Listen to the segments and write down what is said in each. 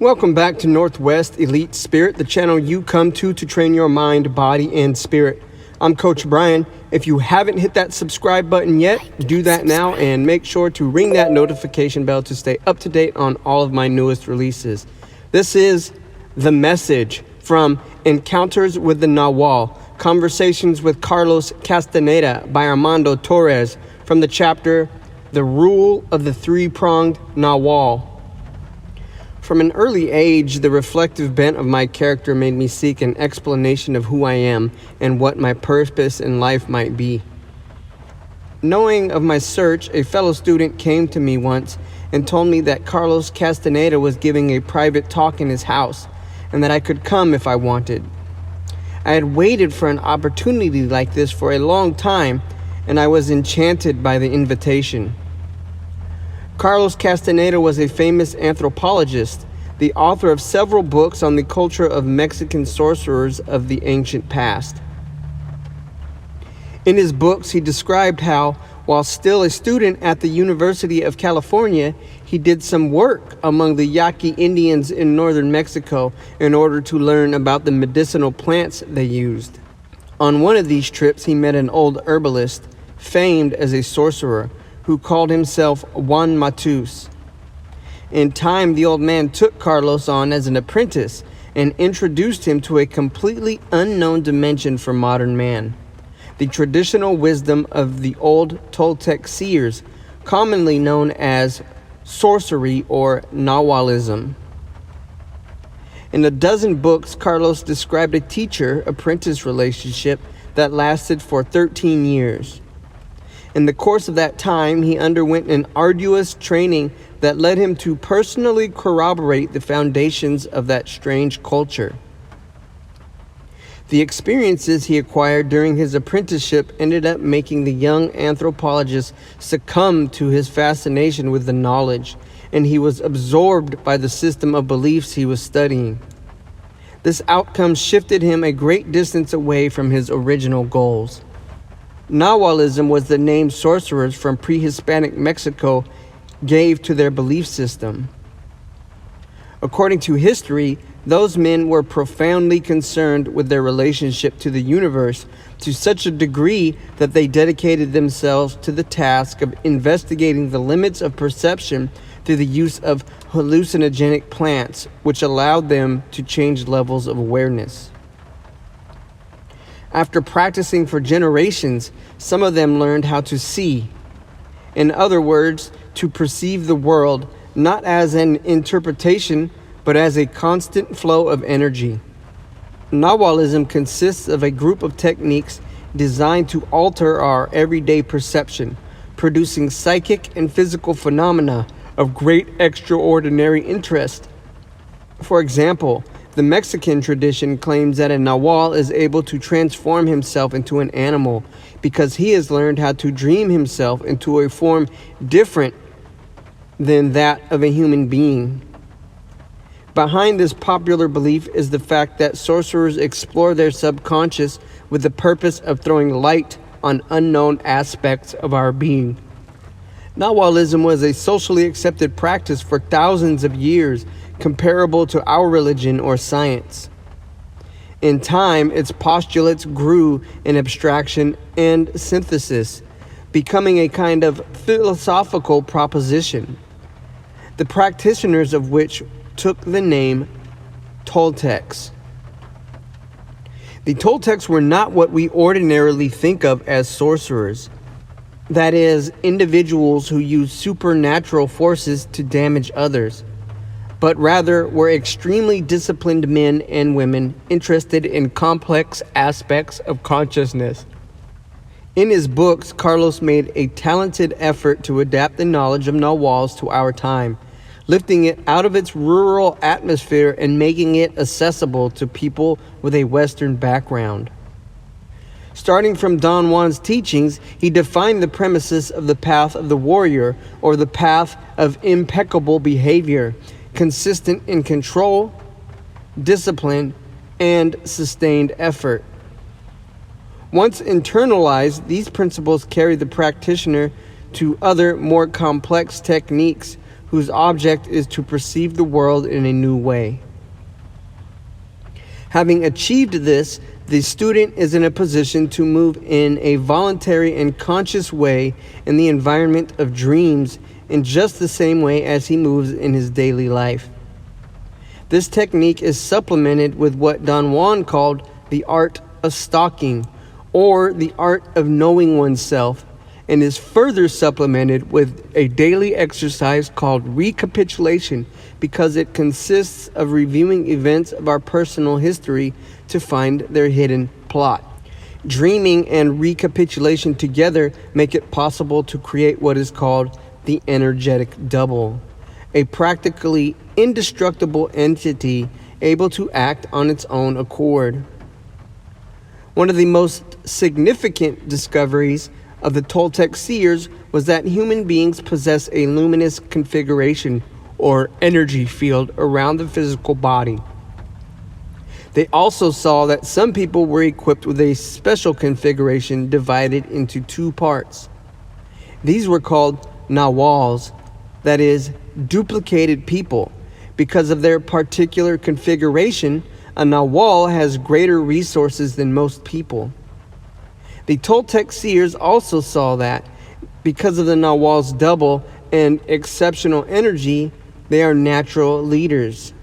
Welcome back to Northwest Elite Spirit, the channel you come to train your mind, body, and spirit. I'm Coach Brian. If you haven't hit that subscribe button yet, do that now and make sure to ring that notification bell to stay up to date on all of my newest releases. This is The Message from Encounters with the Nagual, Conversations with Carlos Castaneda by Armando Torres from the chapter The Rule of the Three-Pronged Nagual. From an early age, the reflective bent of my character made me seek an explanation of who I am and what my purpose in life might be. Knowing of my search, a fellow student came to me once and told me that Carlos Castaneda was giving a private talk in his house and that I could come if I wanted. I had waited for an opportunity like this for a long time, and I was enchanted by the invitation. Carlos Castaneda was a famous anthropologist, the author of several books on the culture of Mexican sorcerers of the ancient past. In his books, he described how, while still a student at the University of California, he did some work among the Yaqui Indians in northern Mexico in order to learn about the medicinal plants they used. On one of these trips, he met an old herbalist, famed as a sorcerer, who called himself Juan Matus. In time, the old man took Carlos on as an apprentice and introduced him to a completely unknown dimension for modern man, the traditional wisdom of the old Toltec seers, commonly known as sorcery or Nagualism. In a dozen books, Carlos described a teacher-apprentice relationship that lasted for 13 years. In the course of that time, he underwent an arduous training that led him to personally corroborate the foundations of that strange culture. The experiences he acquired during his apprenticeship ended up making the young anthropologist succumb to his fascination with the knowledge, and he was absorbed by the system of beliefs he was studying. This outcome shifted him a great distance away from his original goals. Nagualism was the name sorcerers from pre-Hispanic Mexico gave to their belief system. According to history, those men were profoundly concerned with their relationship to the universe to such a degree that they dedicated themselves to the task of investigating the limits of perception through the use of hallucinogenic plants, which allowed them to change levels of awareness. After practicing for generations, some of them learned how to see. In other words, to perceive the world not as an interpretation, but as a constant flow of energy. Nagualism consists of a group of techniques designed to alter our everyday perception, producing psychic and physical phenomena of great extraordinary interest. For example, the Mexican tradition claims that a Nagual is able to transform himself into an animal because he has learned how to dream himself into a form different than that of a human being. Behind this popular belief is the fact that sorcerers explore their subconscious with the purpose of throwing light on unknown aspects of our being. Nagualism was a socially accepted practice for thousands of years, comparable to our religion or science. In time, its postulates grew in abstraction and synthesis, becoming a kind of philosophical proposition, the practitioners of which took the name Toltecs. The Toltecs were not what we ordinarily think of as sorcerers, that is, individuals who use supernatural forces to damage others, but rather were extremely disciplined men and women interested in complex aspects of consciousness. In his books, Carlos made a talented effort to adapt the knowledge of Naguals to our time, lifting it out of its rural atmosphere and making it accessible to people with a Western background. Starting from Don Juan's teachings, he defined the premises of the path of the warrior, or the path of impeccable behavior, consistent in control, discipline, and sustained effort. Once internalized, these principles carry the practitioner to other, more complex techniques whose object is to perceive the world in a new way. Having achieved this, the student is in a position to move in a voluntary and conscious way in the environment of dreams in just the same way as he moves in his daily life. This technique is supplemented with what Don Juan called the art of stalking, or the art of knowing oneself, and is further supplemented with a daily exercise called recapitulation, because it consists of reviewing events of our personal history to find their hidden plot. Dreaming and recapitulation together make it possible to create what is called the energetic double, a practically indestructible entity able to act on its own accord. One of the most significant discoveries of the Toltec seers was that human beings possess a luminous configuration or energy field around the physical body. They also saw that some people were equipped with a special configuration divided into two parts. These were called Naguals, that is, duplicated people. Because of their particular configuration, a Nagual has greater resources than most people. The Toltec seers also saw that, because of the Nagual's double and exceptional energy, they are natural leaders.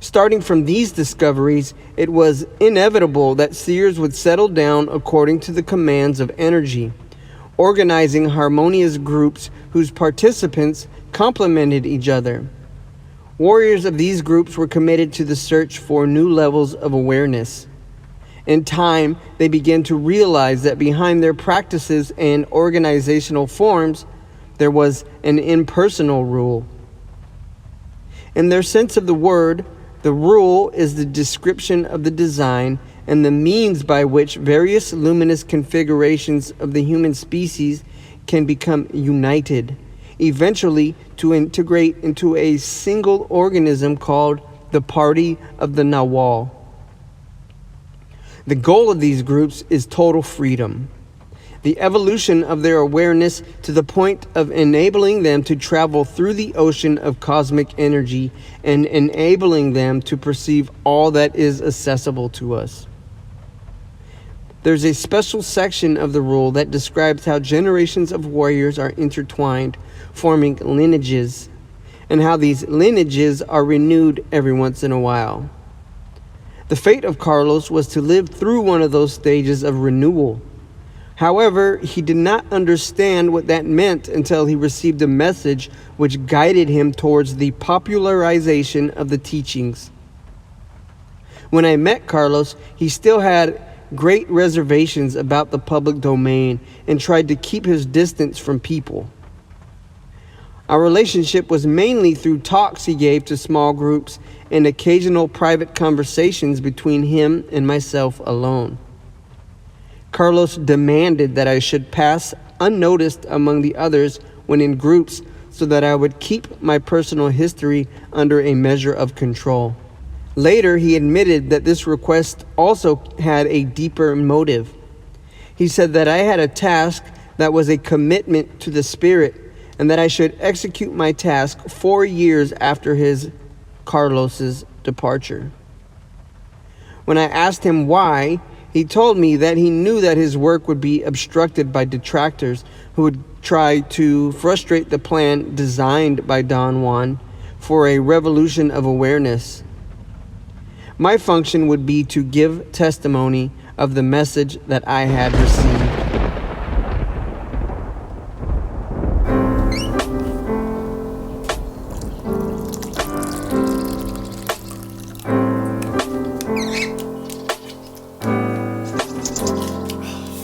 Starting from these discoveries, it was inevitable that seers would settle down according to the commands of energy, organizing harmonious groups whose participants complemented each other. Warriors of these groups were committed to the search for new levels of awareness. In time, they began to realize that behind their practices and organizational forms, there was an impersonal rule. In their sense of the word, the rule is the description of the design and the means by which various luminous configurations of the human species can become united, eventually to integrate into a single organism called the Party of the Nagual. The goal of these groups is total freedom, the evolution of their awareness to the point of enabling them to travel through the ocean of cosmic energy and enabling them to perceive all that is accessible to us. There's a special section of the rule that describes how generations of warriors are intertwined, forming lineages, and how these lineages are renewed every once in a while. The fate of Carlos was to live through one of those stages of renewal. However, he did not understand what that meant until he received a message which guided him towards the popularization of the teachings. When I met Carlos, he still had great reservations about the public domain and tried to keep his distance from people. Our relationship was mainly through talks he gave to small groups and occasional private conversations between him and myself alone. Carlos demanded that I should pass unnoticed among the others when in groups so that I would keep my personal history under a measure of control. Later, he admitted that this request also had a deeper motive. He said that I had a task that was a commitment to the spirit and that I should execute my task 4 years after Carlos's departure. When I asked him why, he told me that he knew that his work would be obstructed by detractors who would try to frustrate the plan designed by Don Juan for a revolution of awareness. My function would be to give testimony of the message that I had received.